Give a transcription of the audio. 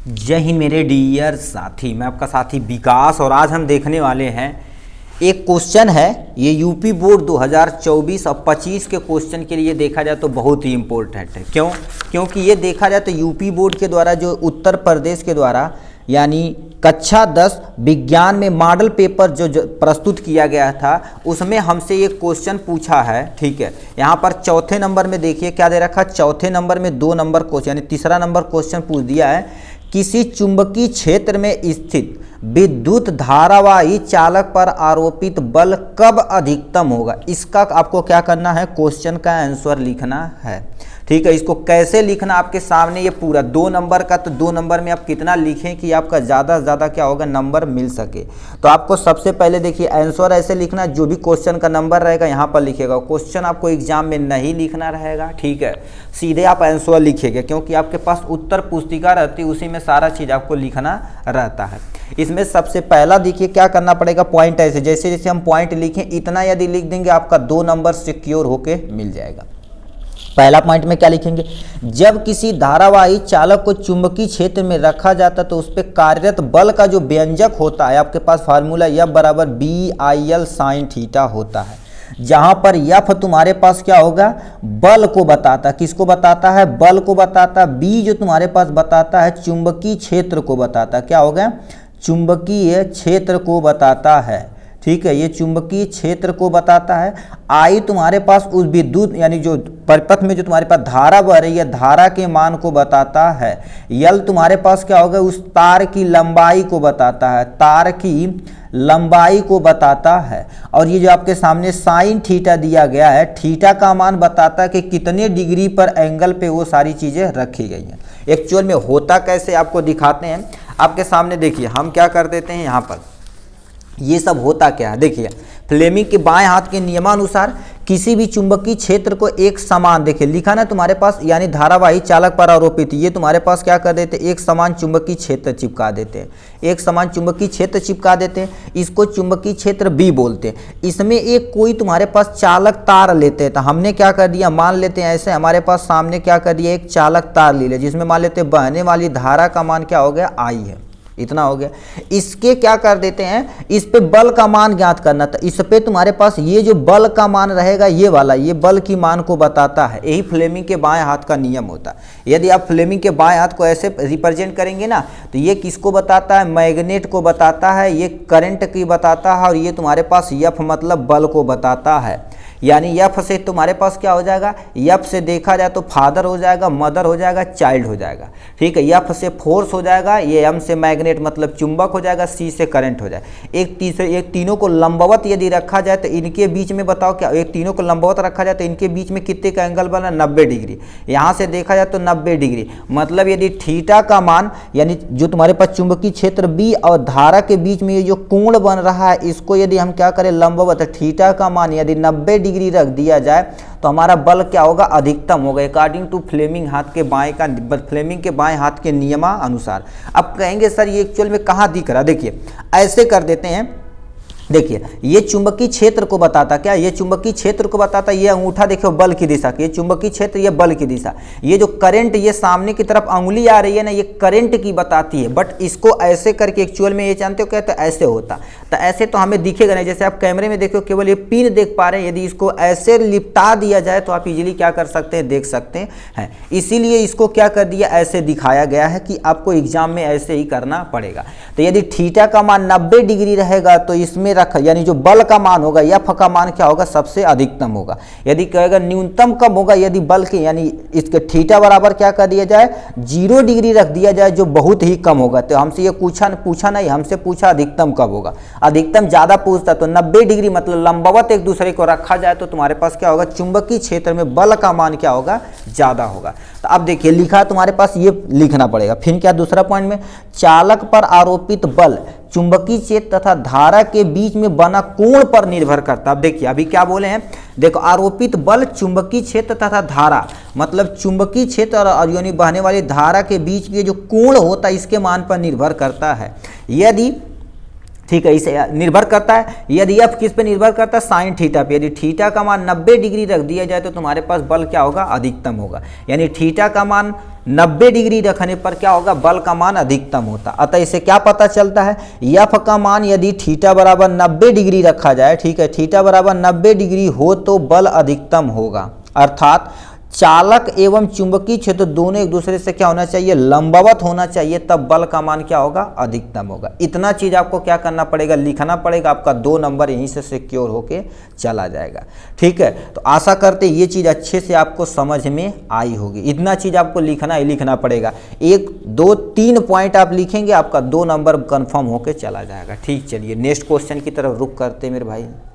जय हिंद मेरे डियर साथी, मैं आपका साथी विकास। और आज हम देखने वाले हैं एक क्वेश्चन है, ये यूपी बोर्ड 2024 और 25 के क्वेश्चन के लिए देखा जाए तो बहुत ही इम्पोर्टेंट है। क्यों? क्योंकि ये देखा जाए तो यूपी बोर्ड के द्वारा जो उत्तर प्रदेश के द्वारा यानी कक्षा 10 विज्ञान में मॉडल पेपर जो प्रस्तुत किया गया था उसमें हमसे ये क्वेश्चन पूछा है। ठीक है, यहाँ पर चौथे नंबर में देखिए क्या दे रखा है। चौथे नंबर में 2 नंबर क्वेश्चन यानी तीसरा नंबर क्वेश्चन पूछ दिया है, किसी चुंबकीय क्षेत्र में स्थित विद्युत धारावाही चालक पर आरोपित बल कब अधिकतम होगा। इसका आपको क्या करना है, क्वेश्चन का आंसर लिखना है। ठीक है, इसको कैसे लिखना आपके सामने ये पूरा 2 नंबर का, तो 2 नंबर में आप कितना लिखें कि आपका ज़्यादा से ज़्यादा क्या होगा नंबर मिल सके। तो आपको सबसे पहले देखिए आंसर ऐसे लिखना, जो भी क्वेश्चन का नंबर रहेगा यहाँ पर लिखेगा। क्वेश्चन आपको एग्जाम में नहीं लिखना रहेगा, ठीक है, सीधे आप आंसर लिखेंगे क्योंकि आपके पास उत्तर पुस्तिका रहती है, उसी में सारा चीज़ आपको लिखना रहता है। इसमें सबसे पहला देखिए क्या करना पड़ेगा, पॉइंट ऐसे जैसे जैसे हम पॉइंट लिखें इतना यदि लिख देंगे आपका 2 नंबर सिक्योर होके मिल जाएगा। पहला पॉइंट में क्या लिखेंगे, जब किसी धारावाही चालक को चुंबकीय क्षेत्र में रखा जाता है तो उस पर कार्यरत बल का जो व्यंजक होता है आपके पास फार्मूला F बराबर BIL sin थीटा होता है। जहां पर F तुम्हारे पास क्या होगा, बल को बताता, किसको बताता है, बल को बताता। B जो तुम्हारे पास बताता है चुंबकीय क्षेत्र को बताता, क्या होगा, चुंबकीय क्षेत्र को बताता है। ठीक है, ये चुंबकीय क्षेत्र को बताता है। आई तुम्हारे पास उस विद्युत यानी जो परिपथ में जो तुम्हारे पास धारा बह रही है धारा के मान को बताता है। यल तुम्हारे पास क्या होगा, उस तार की लंबाई को बताता है, तार की लंबाई को बताता है। और ये जो आपके सामने साइन थीटा दिया गया है, थीटा का मान बताता है कि कितने डिग्री पर एंगल पे वो सारी चीज़ें रखी गई हैं। एक्चुअल में होता कैसे आपको दिखाते हैं। आपके सामने देखिए हम क्या कर देते हैं, यहाँ पर ये सब होता क्या है। देखिए फ्लेमिंग के बाएं हाथ के नियमानुसार किसी भी चुंबकीय क्षेत्र को एक समान, देखिए लिखा ना तुम्हारे पास, यानी धारावाही चालक पर आरोपित, ये तुम्हारे पास क्या कर देते, एक समान चुंबकीय क्षेत्र चिपका देते हैं, एक समान चुंबकीय क्षेत्र चिपका देते हैं। इसको चुंबकीय क्षेत्र B बोलते हैं। इसमें एक कोई तुम्हारे पास चालक तार लेते हैं, तो हमने क्या कर दिया, मान लेते हैं ऐसे हमारे पास सामने क्या कर दिया, एक चालक तार ले लिया जिसमें मान लेते हैं बहने वाली धारा का मान क्या हो गया, I है, इतना हो गया। इसके क्या कर देते हैं, इस पे बल का मान ज्ञात करना था। इस पे तुम्हारे पास ये जो बल का मान रहेगा ये वाला, ये बल की मान को बताता है। यही फ्लेमिंग के बाएं हाथ का नियम होता है। यदि आप फ्लेमिंग के बाएं हाथ को ऐसे रिप्रेजेंट करेंगे ना, तो ये किसको बताता है, मैग्नेट को बताता है, ये करंट की बताता है, और ये तुम्हारे पास F मतलब बल को बताता है। यानी F से तुम्हारे पास क्या हो जाएगा, F से देखा जाए तो फादर हो जाएगा, मदर हो जाएगा, चाइल्ड हो जाएगा। ठीक है, F से फोर्स हो जाएगा, ये M से मैग्नेट मतलब चुंबक हो जाएगा, C से करंट हो जाएगा। एक तीनों को लंबवत यदि रखा जाए तो इनके बीच में बताओ क्या, एक तीनों को लंबवत रखा जाए तो इनके बीच में कितने का एंगल बना, 90 डिग्री। यहाँ से देखा जाए तो 90 डिग्री। मतलब यदि थीटा का मान यानी जो तुम्हारे पास चुंबकीय क्षेत्र B और धारा के बीच में ये जो कोण बन रहा है, इसको यदि हम क्या करें लंबवत, थीटा का मान यदि 90 डिग्री रख दिया जाए तो हमारा बल क्या होगा, अधिकतम होगा, अकॉर्डिंग टू फ्लेमिंग हाथ के बाएं का, फ्लेमिंग के बाएं हाथ के नियमानुसार। अब कहेंगे सर ये एक्चुअल में कहाँ दिख रहा, देखिए ऐसे कर देते हैं। देखिए ये चुंबकीय क्षेत्र को बताता, क्या ये चुंबकीय क्षेत्र को बताता, ये अंगूठा देखो बल की दिशा, ये चुंबकीय क्षेत्र ये बल की दिशा, ये जो करंट ये सामने की तरफ अंगुली आ रही है ना, ये करंट की बताती है। बट इसको ऐसे करके एक्चुअल में ये जानते हो क्या, तो ऐसे होता, तो ऐसे तो हमें दिखेगा नहीं। जैसे आप कैमरे में देखो केवल ये पिन देख पा रहे हैं, यदि इसको ऐसे लिपटा दिया जाए तो आप इजीली क्या कर सकते हैं, देख सकते हैं। इसीलिए इसको क्या कर दिया, ऐसे दिखाया गया है कि आपको एग्जाम में ऐसे ही करना पड़ेगा। तो यदि थीटा का मान 90 डिग्री रहेगा तो इसमें रख यानी जो बल का मान होगा F का मान क्या होगा, सबसे अधिकतम होगा। यदि कहेगा न्यूनतम कब होगा, यदि बल के यानी इसके थीटा बराबर क्या कर दिया जाए, 0 डिग्री रख दिया जाए जो बहुत ही कम होगा। तो हमसे ये पूछा नहीं, हमसे पूछा अधिकतम कब होगा। अधिकतम ज्यादा पूछता तो 90 डिग्री मतलब लंबवत एक दूसरे को रखा जाए तो तुम्हारे पास क्या होगा, चुंबकीय क्षेत्र में बल का मान क्या होगा, ज्यादा होगा। तो अब देखिए लिखा तुम्हारे पास, ये लिखना पड़ेगा। फिर क्या दूसरा पॉइंट में, चालक पर आरोपित बल चुंबकीय क्षेत्र तथा धारा के बीच में बना कोण पर निर्भर करता। अब देखिए अभी क्या बोले हैं, देखो आरोपित बल चुंबकीय क्षेत्र तथा धारा मतलब चुंबकीय क्षेत्र और यानी बहने वाली धारा के बीच में जो कोण होता है इसके मान पर निर्भर करता है। यदि ठीक है, इसे निर्भर करता है। यदि एफ किस पे निर्भर करता है, साइन थीटा पे। यदि थीटा का मान 90 डिग्री रख दिया जाए तो तुम्हारे पास बल क्या होगा, अधिकतम होगा। यानी थीटा का मान 90 डिग्री रखने पर क्या होगा, बल का मान अधिकतम होता। अतः इसे क्या पता चलता है, एफ का मान यदि थीटा बराबर 90 डिग्री रखा जाए, ठीक है, थीटा बराबर 90 डिग्री हो तो बल अधिकतम होगा। अर्थात चालक एवं चुंबकीय क्षेत्र दोनों एक दूसरे से क्या होना चाहिए, लंबवत होना चाहिए, तब बल का मान क्या होगा, अधिकतम होगा। इतना चीज आपको क्या करना पड़ेगा, लिखना पड़ेगा। आपका 2 नंबर यहीं से सिक्योर होके चला जाएगा। ठीक है, तो आशा करते ये चीज अच्छे से आपको समझ में आई होगी। इतना चीज आपको लिखना ही लिखना पड़ेगा। 1 2 3 पॉइंट आप लिखेंगे, आपका 2 नंबर कंफर्म होके चला जाएगा। ठीक, चलिए नेक्स्ट क्वेश्चन की तरफ रुख करते मेरे भाई।